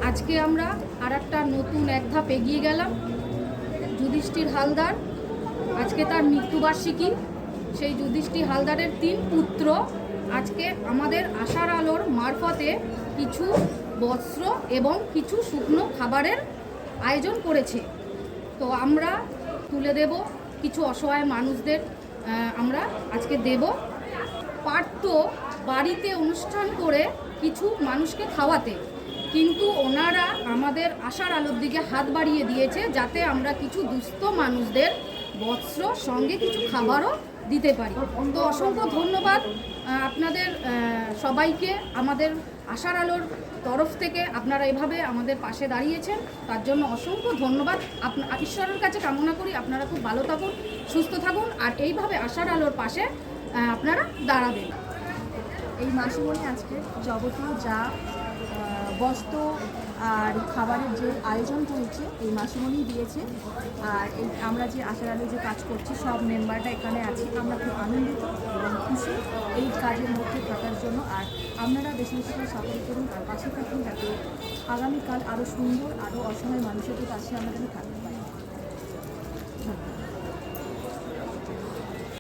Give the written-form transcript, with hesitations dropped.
আজকে আমরা আর একটা নতুন এক ধাপ এগিয়ে গেলাম। যুধিষ্ঠির হালদার, আজকে তার মৃত্যুবার্ষিকী। সেই যুধিষ্ঠির হালদারের 3 পুত্র আজকে আমাদের আশার আলোর মারফতে কিছু বস্ত্র এবং কিছু শুকনো খাবারের আয়োজন করেছে। তো আমরা তুলে দেব কিছু অসহায় মানুষদের, আমরা আজকে দেব। পারত বাড়িতে অনুষ্ঠান করে কিছু মানুষকে খাওয়াতে, কিন্তু ওনারা আমাদের আশার আলোর দিকে হাত বাড়িয়ে দিয়েছে যাতে আমরা কিছু দুস্থ মানুষদের বস্ত্র সঙ্গে কিছু খাবারও দিতে পারি। তো অসংখ্য ধন্যবাদ আপনাদের সবাইকে। আমাদের আশার আলোর তরফ থেকে আপনারা এভাবে আমাদের পাশে দাঁড়িয়েছেন, তার জন্য অসংখ্য ধন্যবাদ। ঈশ্বরের কাছে কামনা করি আপনারা খুব ভালো থাকুন, সুস্থ থাকুন, আর এইভাবে আশার আলোর পাশে আপনারা দাঁড়াবেন। এই মাসিমণি আজকে যাবতীয় যা বস্ত্র আর খাবারের যে আয়োজন করেছে এই মাসিমণি দিয়েছে। আর এই আমরা যে আশার আলো যে কাজ করছি সব মেম্বাররা এখানে আছি, আমরা খুব আনন্দিত এবং খুশি এই কাজের মধ্যে থাকার জন্য। আর আপনারা বেশি বেশি করে সাপোর্ট করুন আর পাশে থাকুন, যাতে আগামীকাল আরও সুন্দর, আরও অসহায় মানুষের পাশে আমরা যেন থাকতে পারি।